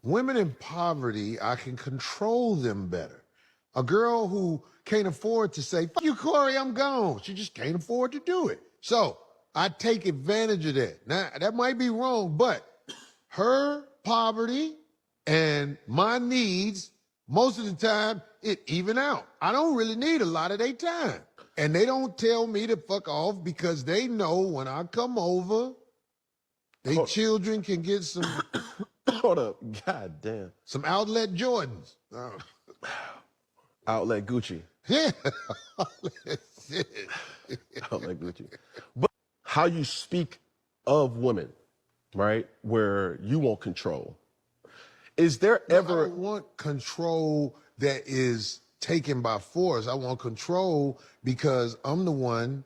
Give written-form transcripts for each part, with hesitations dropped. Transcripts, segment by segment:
women in poverty, I can control them better. A girl who can't afford to say, "Fuck you, Corey, I'm gone." She just can't afford to do it. So I take advantage of that. Now, that might be wrong, but her poverty and my needs, most of the time, it even out. I don't really need a lot of their time. And they don't tell me to fuck off because they know when I come over, they children can get some Hold up. God damn. some outlet Jordans. Outlet Gucci. Yeah. Outlet Gucci. But how you speak of women, right? Where you want control. Is there ever... I don't want control that is taken by force. I want control because I'm the one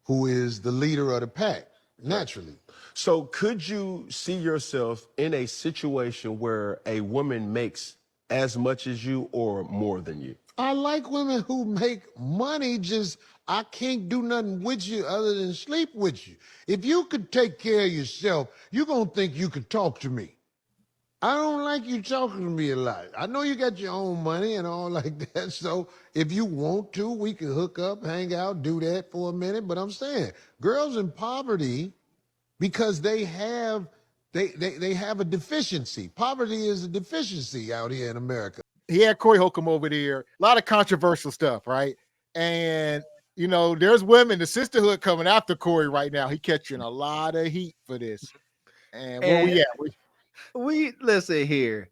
who is the leader of the pack, naturally. So could you see yourself in a situation where a woman makes as much as you or more than you? I like women who make money, just I can't do nothing with you other than sleep with you. If you could take care of yourself, you're going to think you could talk to me. I don't like you talking to me a lot. I know you got your own money and all like that. So if you want to, we can hook up, hang out, do that for a minute. But I'm saying girls in poverty, because they have a deficiency. Poverty is a deficiency out here in America. He had Corey Holcomb over there. A lot of controversial stuff, right? And you know, there's women, the sisterhood coming after Corey right now. He catching a lot of heat for this. And where we at? We listen here.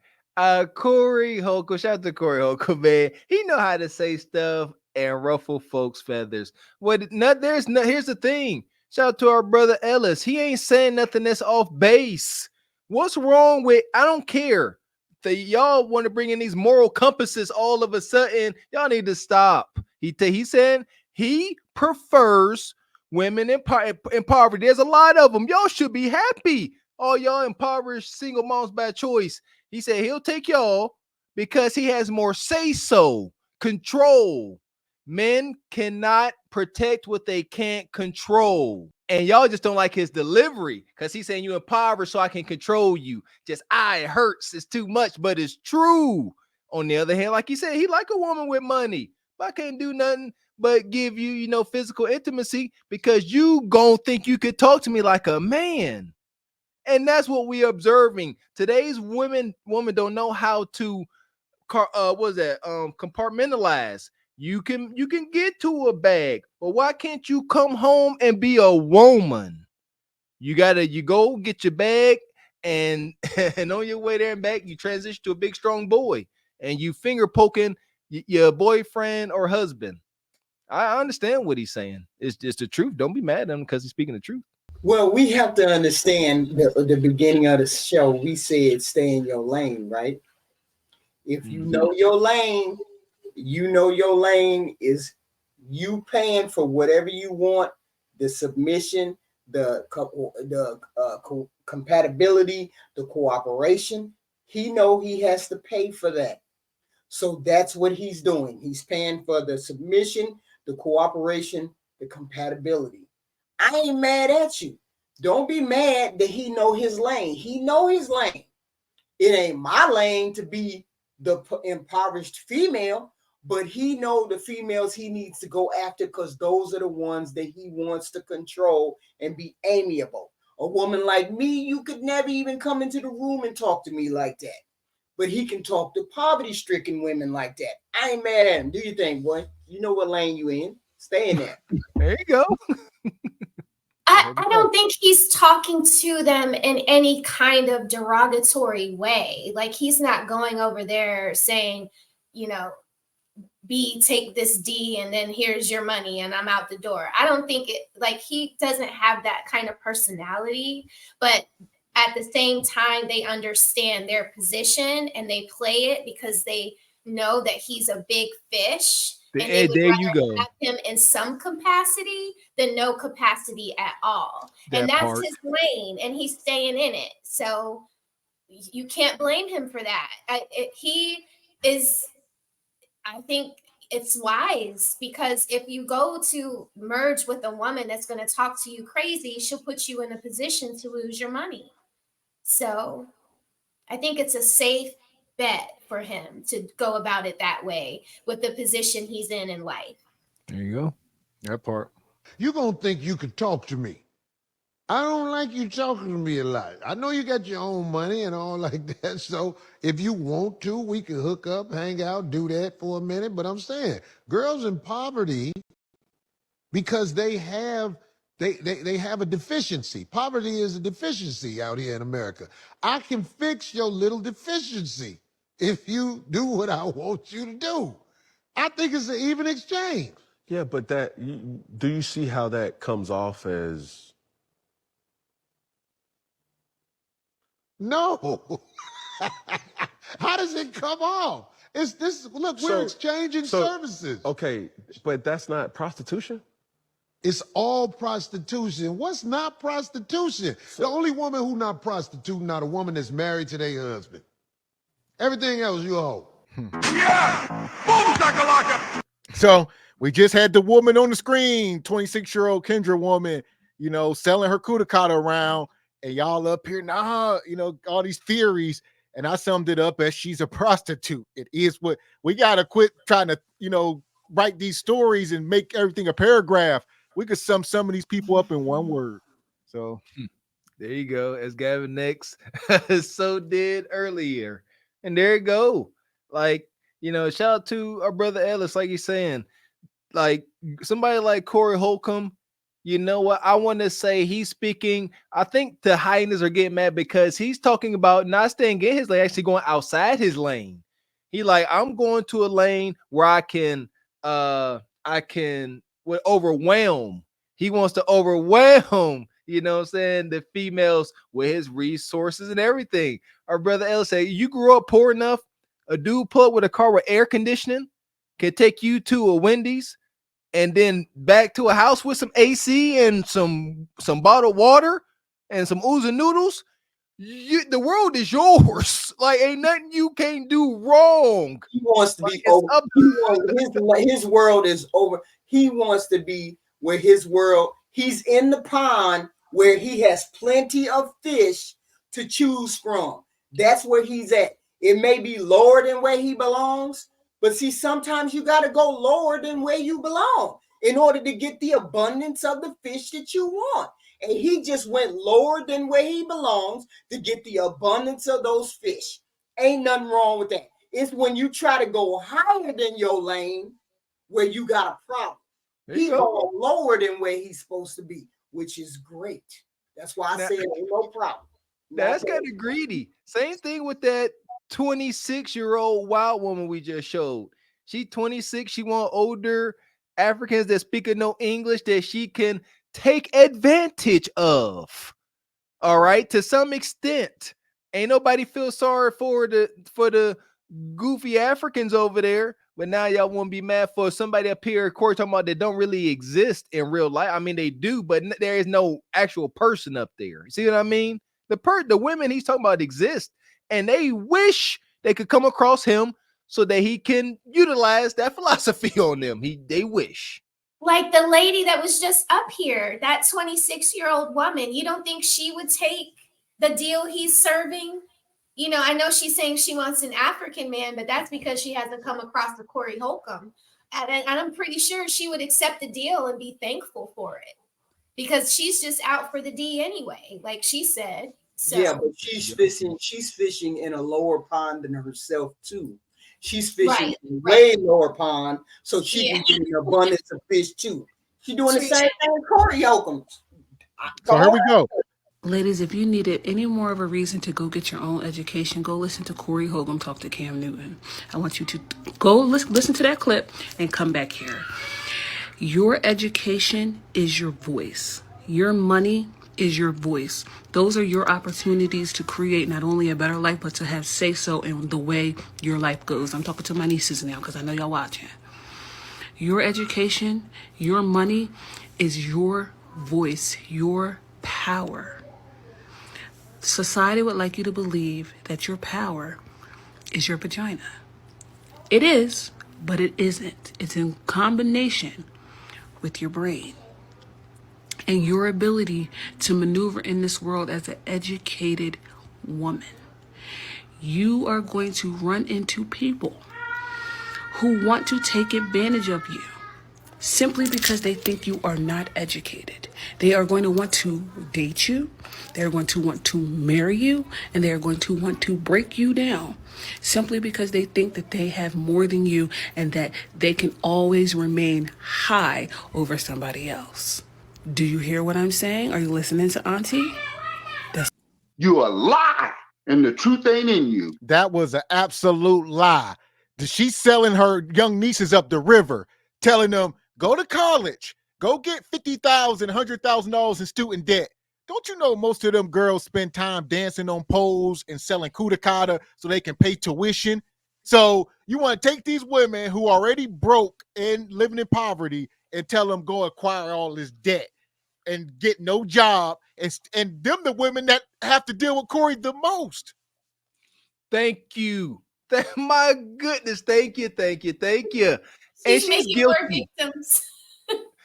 Corey Holcomb, shout out to Corey Holcomb, man. He know how to say stuff and ruffle folks' feathers. Here's the thing. Shout out to our brother Ellis. He ain't saying nothing that's off base. What's wrong with, I don't care. Y'all want to bring in these moral compasses all of a sudden. Y'all need to stop. He said he prefers women in poverty. There's a lot of them. Y'all should be happy. All y'all impoverished single moms by choice. He said he'll take y'all because he has more say-so, control. Men cannot protect what they can't control. And y'all just don't like his delivery because he's saying you impoverished so I can control you. Just, it hurts. It's too much, but it's true. On the other hand, like he said, he like a woman with money. But I can't do nothing but give you, physical intimacy because you gonna think you could talk to me like a man. And that's what we're observing. Today's women don't know how to compartmentalize. You can get to a bag, but why can't you come home and be a woman? You go get your bag and on your way there and back, you transition to a big strong boy and you finger poking your boyfriend or husband. I understand what he's saying. It's just the truth. Don't be mad at him because he's speaking the truth. Well, we have to understand the beginning of the show. We said stay in your lane, right? If you know your lane, your lane is you paying for whatever you want, the submission, the compatibility, the cooperation. He know he has to pay for that. So that's what he's doing. He's paying for the submission, the cooperation, the compatibility. I ain't mad at you. Don't be mad that he know his lane. He know his lane. It ain't my lane to be the impoverished female, but he know the females he needs to go after because those are the ones that he wants to control and be amiable. A woman like me, you could never even come into the room and talk to me like that. But he can talk to poverty-stricken women like that. I ain't mad at him. Do your thing, boy. You know what lane you in. Stay in there. There you go. I don't think he's talking to them in any kind of derogatory way. Like he's not going over there saying, B, take this D and then here's your money and I'm out the door. I don't think he doesn't have that kind of personality, but at the same time, they understand their position and they play it because they know that he's a big fish. And they would there you go. have him in some capacity than no capacity at all. And that's his lane, and he's staying in it. So you can't blame him for that. I think it's wise because if you go to merge with a woman that's going to talk to you crazy, she'll put you in a position to lose your money. So I think it's a safe bet for him to go about it that way with the position he's in life. There you go. That part. You gonna think you can talk to me. I don't like you talking to me a lot. I know you got your own money and all like that. So if you want to, we can hook up, hang out, do that for a minute. But I'm saying girls in poverty, because they have a deficiency. Poverty is a deficiency out here in America. I can fix your little deficiency if you do what I want you to do. I think it's an even exchange. Yeah, but do you see how that comes off as? No. How does it come off? It's this. Look, we're exchanging services. Okay, but that's not prostitution. It's all prostitution. What's not prostitution? The only woman who not prostituting, not a woman that's married to their husband. Everything else you owe. Yeah! Boom, shakalaka! So we just had the woman on the screen, 26-year-old Kendra woman, you know, selling her kudakata around, and y'all up here, you know, all these theories. And I summed it up as she's a prostitute. It is what we got to quit trying to, you know, write these stories and make everything a paragraph. We could sum some of these people up in one word. So there you go. As Gavin X so did earlier. And there you go. Like, you know, shout out to our brother Ellis, like he's saying, like somebody like Corey Holcomb, you know what? I want to say he's speaking. I think the hyenas are getting mad because he's talking about not staying in his lane, actually going outside his lane. He like, I'm going to a lane where I can overwhelm. He wants to overwhelm, you know what I'm saying, the females with his resources and everything. Our brother Ellis said, you grew up poor enough, a dude pull up with a car with air conditioning can take you to a Wendy's and then back to a house with some AC and some bottled water and some oozing noodles. The world is yours. Like, ain't nothing you can't do wrong. He wants to be over. His world is over. He wants to be where his world, he's in the pond where he has plenty of fish to choose from. That's where he's at. It may be lower than where he belongs, but see, sometimes you got to go lower than where you belong in order to get the abundance of the fish that you want. And he just went lower than where he belongs to get the abundance of those fish. Ain't nothing wrong with that. It's when you try to go higher than your lane where you got a problem. He's going lower than where he's supposed to be, which is great. That's why I said ain't no problem. That's kind of greedy. Same thing with that 26-year-old wild woman we just showed. She 26. She want older Africans that speak no English that she can take advantage of. All right, to some extent. Ain't nobody feel sorry for the goofy Africans over there. But now y'all want to be mad for somebody up here, Corey, talking about that don't really exist in real life. I mean, they do, but there is no actual person up there. See what I mean? The women he's talking about exist, and they wish they could come across him so that he can utilize that philosophy on them. They wish. Like the lady that was just up here, that 26-year-old woman, you don't think she would take the deal he's serving? You know, I know she's saying she wants an African man, but that's because she hasn't come across the Corey Holcomb. And I'm pretty sure she would accept the deal and be thankful for it because she's just out for the D anyway, like she said. So. Yeah, but she's fishing in a lower pond than herself too. She's fishing in way lower pond, so she can get an abundance of fish too. She's doing the same thing with Corey Holcomb. So here we go. Ladies, if you needed any more of a reason to go get your own education, go listen to Corey Holcomb talk to Cam Newton. I want you to go listen to that clip and come back here. Your education is your voice. Your money is your voice. Those are your opportunities to create not only a better life, but to have say-so in the way your life goes. I'm talking to my nieces now because I know y'all watching. Your education, your money is your voice, your power. Society would like you to believe that your power is your vagina. It is, but it isn't. It's in combination with your brain and your ability to maneuver in this world as an educated woman. you are going to run into people who want to take advantage of you simply because they think you are not educated. They are going to want to date you, they're going to want to marry you, and they're going to want to break you down simply because they think that they have more than you and that they can always remain high over somebody else. Do you hear what I'm saying? Are you listening to Auntie? You a lie, and the truth ain't in you. That was an absolute lie. She's selling her young nieces up the river, telling them, go to college, go get $50,000, $100,000 in student debt. Don't you know most of them girls spend time dancing on poles and selling kudakata so they can pay tuition? So you want to take these women who are already broke and living in poverty and tell them go acquire all this debt and get no job, and them the women that have to deal with Corey the most. Thank you. My goodness. Thank you. She's making more victims.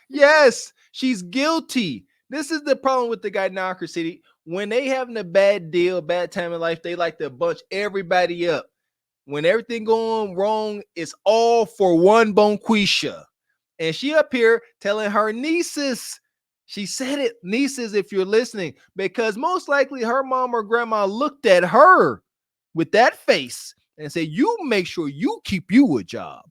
Yes, she's guilty. This is the problem with the gynocracy. When they having a bad deal, bad time in life, they like to bunch everybody up. When everything going wrong, it's all for one Bonquisha. And she up here telling her nieces, she said it, nieces, if you're listening, because most likely her mom or grandma looked at her with that face and said, you make sure you keep you a job.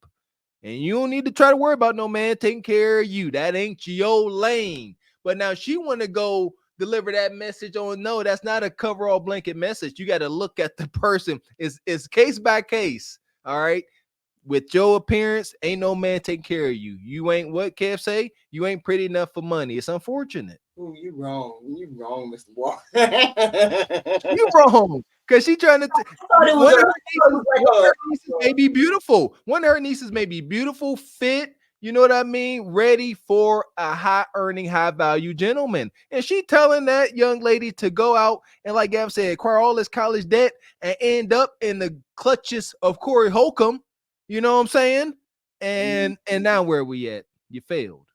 And you don't need to try to worry about no man taking care of you. That ain't your lane. But now she want to go deliver that message on. No, that's not a cover-all blanket message. You got to look at the person. It's case by case. All right. With your appearance, ain't no man taking care of you. You ain't what Kev say? You ain't pretty enough for money. It's unfortunate. Ooh, you wrong. You wrong, Mr. Walker. You wrong. Because she trying to one of her nieces may be beautiful. One of her nieces may be beautiful, fit, you know what I mean? Ready for a high earning, high value gentleman. And she telling that young lady to go out and, like Gavin said, acquire all this college debt and end up in the clutches of Corey Holcomb. You know what I'm saying? And now where are we at? You failed.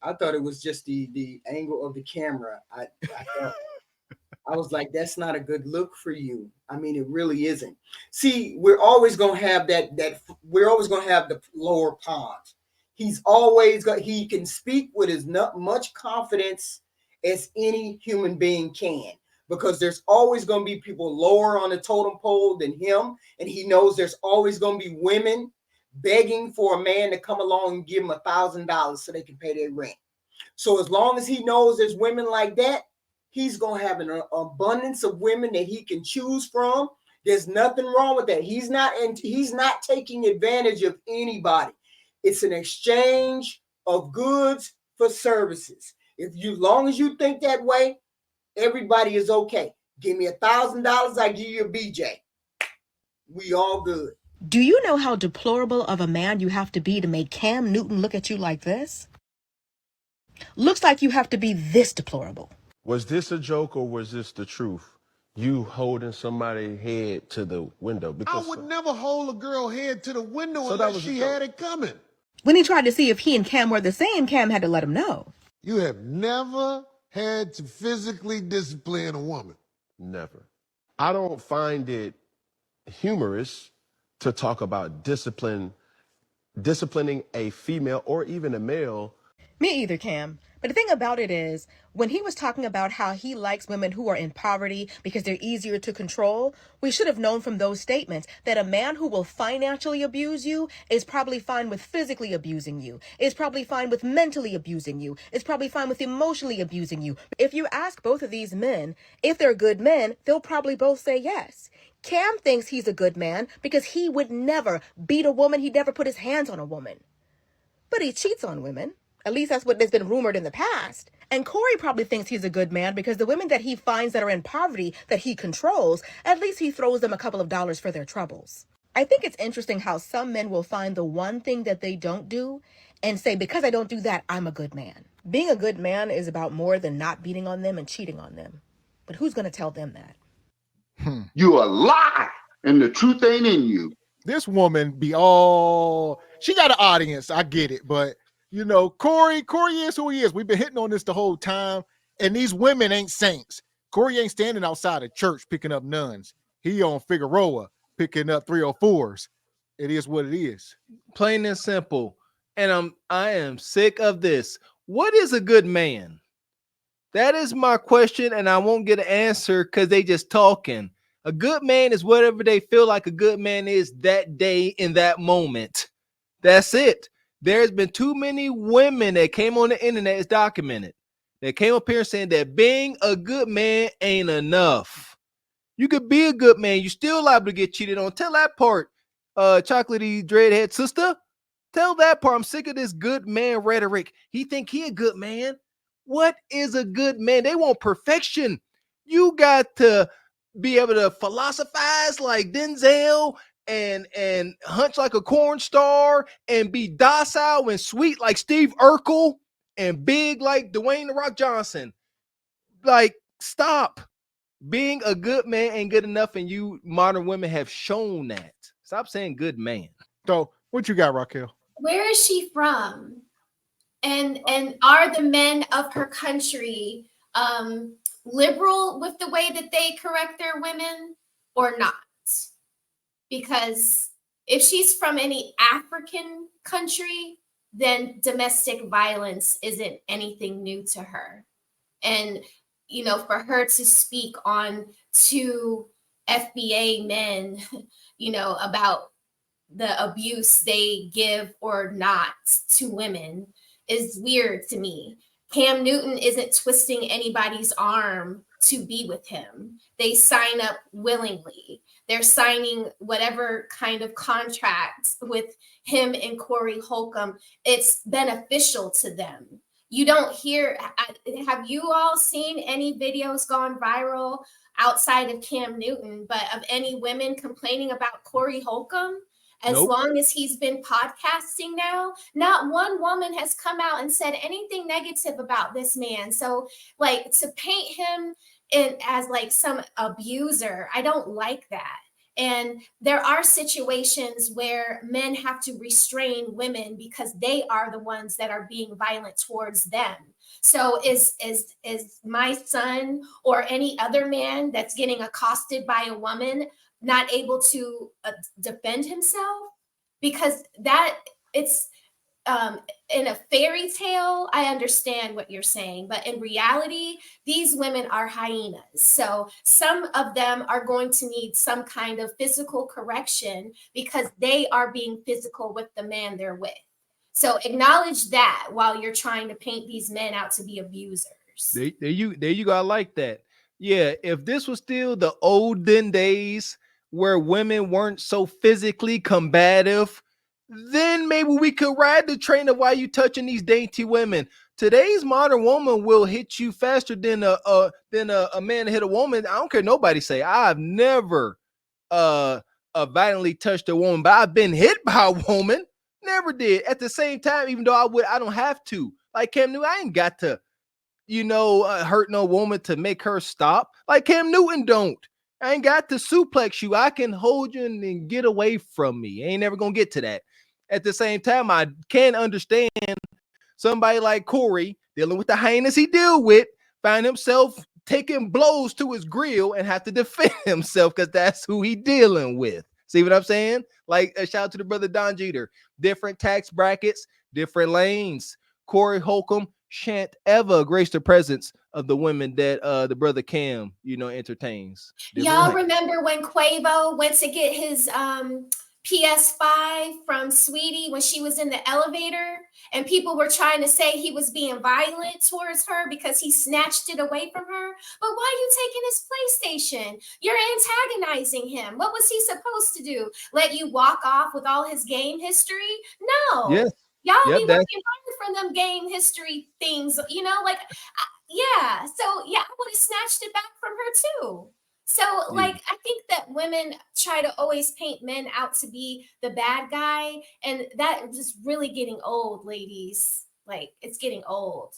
I thought it was just the angle of the camera. I thought I was like, that's not a good look for you. I mean, it really isn't. See, we're always gonna have we're always gonna have the lower pawns. He can speak with as much confidence as any human being can, because there's always gonna be people lower on the totem pole than him, and he knows there's always gonna be women begging for a man to come along and give him $1,000 so they can pay their rent. So as long as he knows there's women like that, he's going to have an abundance of women that he can choose from. There's nothing wrong with that. He's not taking advantage of anybody. It's an exchange of goods for services. Long as you think that way, everybody is okay. Give me $1,000, I give you a BJ. We all good. Do you know how deplorable of a man you have to be to make Cam Newton look at you like this? Looks like you have to be this deplorable. Was this a joke or was this the truth? You holding somebody's head to the window? Because I would never hold a girl head to the window So that unless was a she joke. had it coming. When he tried to see if he and Cam were the same, Cam had to let him know. You have never had to physically discipline a woman. Never. I don't find it humorous to talk about disciplining a female or even a male. Me either, Cam. But the thing about it is, when he was talking about how he likes women who are in poverty because they're easier to control, we should have known from those statements that a man who will financially abuse you is probably fine with physically abusing you, is probably fine with mentally abusing you, is probably fine with emotionally abusing you. If you ask both of these men if they're good men, they'll probably both say yes. Cam thinks he's a good man because he would never beat a woman, he'd never put his hands on a woman. But he cheats on women. At least that's what has been rumored in the past. And Corey probably thinks he's a good man because the women that he finds that are in poverty that he controls, at least he throws them a couple of dollars for their troubles. I think it's interesting how some men will find the one thing that they don't do and say, because I don't do that, I'm a good man. Being a good man is about more than not beating on them and cheating on them. But who's going to tell them that? You a lie, and the truth ain't in you. This woman she got an audience. I get it, but you know, Corey is who he is. We've been hitting on this the whole time, and these women ain't saints. Corey ain't standing outside a church picking up nuns. he on Figueroa picking up 304s. It is what it is. Plain and simple. And I am sick of this. What is a good man? That is my question, and I won't get an answer because they just talking. A good man is whatever they feel like a good man is that day in that moment. That's it. There's been too many women that came on the internet, it's documented. They came up here saying that being a good man ain't enough. You could be a good man. You're still liable to get cheated on. Tell that part, chocolatey dreadhead sister. Tell that part. I'm sick of this good man rhetoric. He think he a good man. What is a good man? They want perfection. You got to be able to philosophize like Denzel and hunch like a corn star and be docile and sweet like Steve Urkel and big like Dwayne The Rock Johnson. Like, stop. Being a good man ain't good enough, and you modern women have shown that. Stop saying good man. So what you got, Raquel? Where is she from? And are the men of her country liberal with the way that they correct their women or not? Because if she's from any African country, then domestic violence isn't anything new to her. And, you know, for her to speak on two FBA men, you know, about the abuse they give or not to women is weird to me. Cam Newton isn't twisting anybody's arm to be with him. They sign up willingly. They're signing whatever kind of contract with him and Corey Holcomb. It's beneficial to them. You don't hear, have you all seen any videos gone viral outside of Cam Newton, but of any women complaining about Corey Holcomb? As Nope. long as he's been podcasting now, not one woman has come out and said anything negative about this man. So, like, to paint him as like some abuser, I don't like that. And there are situations where men have to restrain women because they are the ones that are being violent towards them. So is my son or any other man that's getting accosted by a woman not able to defend himself? Because that it's in a fairy tale, I understand what you're saying, but in reality, these women are hyenas. So some of them are going to need some kind of physical correction because they are being physical with the man they're with. So acknowledge that while you're trying to paint these men out to be abusers. There you go. I like that. Yeah, if this was still the olden days where women weren't so physically combative, then maybe we could ride the train of why you touching these dainty women. Today's modern woman will hit you faster than a man hit a woman. I don't care nobody say. I've never violently touched a woman, but I've been hit by a woman. Never did. At the same time, even though I don't have to. Like Cam Newton, I ain't got to, hurt no woman to make her stop. Like Cam Newton don't. I ain't got to suplex you. I can hold you and get away from me. I ain't never gonna get to that. At the same time, I can understand somebody like Corey dealing with the hyenas he deal with, find himself taking blows to his grill and have to defend himself because that's who he dealing with. See what I'm saying? Like a shout out to the brother Don Jeter. Different tax brackets, different lanes. Corey Holcomb shan't ever grace the presence of the women that the brother Cam, entertains. Y'all remember when Quavo went to get his PS5 from Sweetie when she was in the elevator and people were trying to say he was being violent towards her because he snatched it away from her? But why are you taking his PlayStation? You're antagonizing him. What was he supposed to do? Let you walk off with all his game history? No. Yes. Y'all be looking hard from them game history things, So, I would have snatched it back from her too. So, I think that women try to always paint men out to be the bad guy, and that is really getting old, ladies. Like, it's getting old.